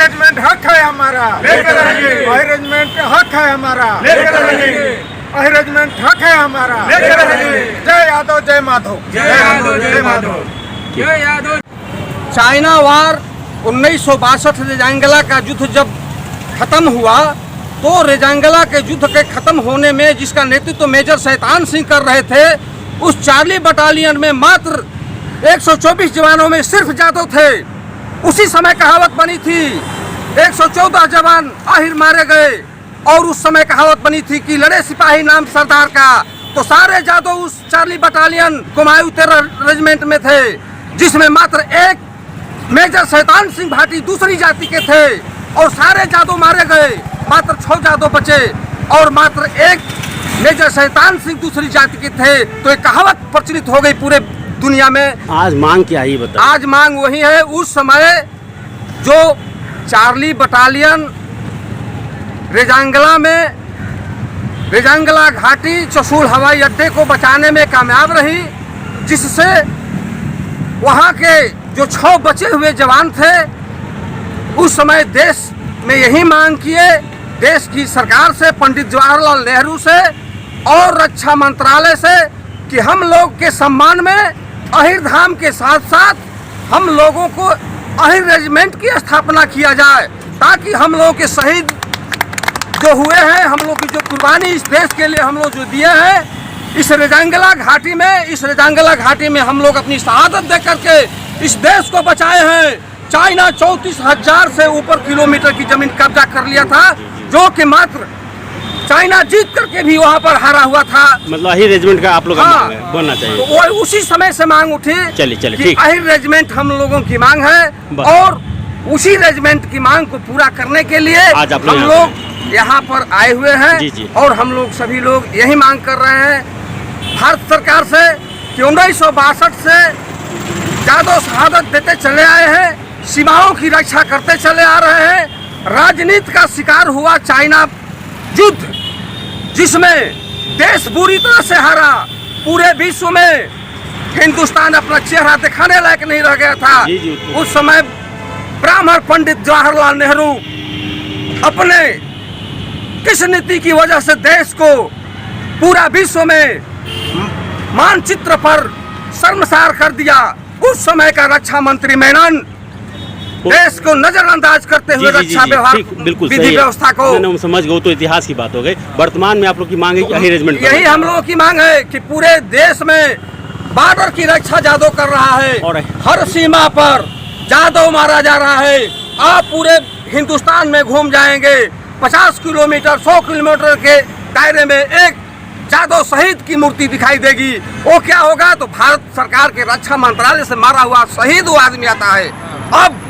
Regiment हक है हमारा, लेकर रहेंगे। वही रेजिमेंट हक है हमारा, लेकर रहेंगे। वही रेजिमेंट हक है हमारा, लेकर रहेंगे। जय यादव, जय माधव, जय यादव, जय माधव, जय यादव। चाइना वार 1962 रेजांगला का युद्ध जब खत्म हुआ तो रेजांगला के युद्ध के खत्म होने में जिसका नेतृत्व मेजर शैतान सिंह कर रहे थे, उस चार्ली बटालियन में मात्र 124 जवानों में सिर्फ जादव थे। उसी समय कहावत बनी थी 114 जवान आखिर मारे गए, और उस समय कहावत बनी थी कि लड़े सिपाही नाम सरदार का। तो सारे जादव उस चार्ली बटालियन कुमायूं 13 रेजिमेंट में थे, जिसमें मात्र एक मेजर शैतान सिंह भाटी दूसरी जाति के थे, और सारे जादव मारे गए, मात्र 6 जादव बचे, और मात्र एक मेजर शैतान सिंह दूसरी जाति के थे। तो एक कहावत प्रचलित हो गई पूरे दुनिया में। आज मांग क्या है बता? आज मांग वही है, उस समय जो चार्ली बटालियन रेजांगला में रेजांगला घाटी चसूल हवाई अड्डे को बचाने में कामयाब रही, जिससे वहाँ के जो 6 बचे हुए जवान थे उस समय देश में यही मांग किए, देश की सरकार से, पंडित जवाहरलाल नेहरू से और रक्षा मंत्रालय से, कि हम लोग के सम्मान में अहिर धाम के साथ साथ हम लोगों को अहिर रेजिमेंट की स्थापना किया जाए, ताकि हम लोग के शहीद जो हुए हैं, हम लोग की जो कुर्बानी इस देश के लिए हम लोग जो दिए हैं, इस रेजांगला घाटी में हम लोग अपनी शहादत दे करके इस देश को बचाए हैं। चाइना 34,000 से ऊपर किलोमीटर की जमीन कब्जा कर लिया था, जो कि मात्र चाइना जीत करके भी वहाँ पर हारा हुआ था। मतलब अहिर रेजिमेंट का आप लोग हाँ, बनना चाहिए। तो वो उसी समय से मांग उठी। चलिए कि ठीक। अहिर रेजिमेंट हम लोगों की मांग है, और उसी रेजिमेंट की मांग को पूरा करने के लिए आज आप हम लोग यहाँ पर आए हुए हैं। जी। और हम लोग सभी लोग यही मांग कर रहे हैं भारत सरकार से कि 1962 से जादव शहादत देते चले आए हैं, सीमाओं की रक्षा करते चले आ रहे हैं। राजनीति का शिकार हुआ चाइना युद्ध, जिसमें देश बुरी तरह से हारा, पूरे विश्व में हिंदुस्तान अपना चेहरा दिखाने लायक नहीं रह गया था। उस समय ब्राह्मण पंडित जवाहरलाल नेहरू अपने किस नीति की वजह से देश को पूरा विश्व में मानचित्र पर शर्मसार कर दिया। उस समय का रक्षा मंत्री मेनन देश को नजरअंदाज करते हुए रक्षा व्यवहार विधि व्यवस्था को मैंने समझ गए, तो इतिहास की बात हो गई। वर्तमान में आप लोग की मांग है कि अहिर रेजिमेंट, यही हम लोगों की मांग है कि पूरे देश में बॉर्डर की रक्षा जादव कर रहा है, और हर सीमा पर जादव मारा जा रहा है। आप पूरे हिंदुस्तान में घूम जाएंगे, 50 किलोमीटर 100 किलोमीटर के दायरे में एक जादव शहीद की मूर्ति दिखाई देगी। वो क्या होगा? तो भारत सरकार के रक्षा मंत्रालय से मारा हुआ शहीद वो आदमी आता है। अब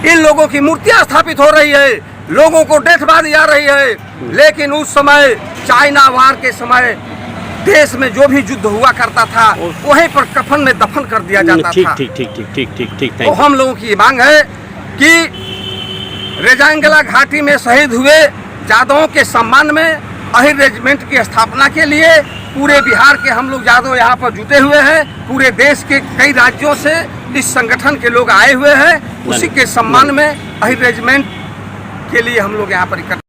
इन लोगों की मूर्तियां स्थापित हो रही है, लोगों को डेथ बारी आ रही है, लेकिन उस समय चाइना वार के समय देश में जो भी युद्ध हुआ करता था वहीं पर कफन में दफन कर दिया जाता था। ठीक। तो हम लोगों की मांग है कि रेजांगला घाटी में शहीद हुए जादवों के सम्मान में अहिर रेजिमेंट की स्थापना के लिए पूरे बिहार के हम लोग जादव यहाँ पर जुटे हुए हैं। पूरे देश के कई राज्यों से इस संगठन के लोग आए हुए हैं। उसी के सम्मान में अहिर रेजिमेंट के लिए हम लोग यहाँ पर इकट्ठा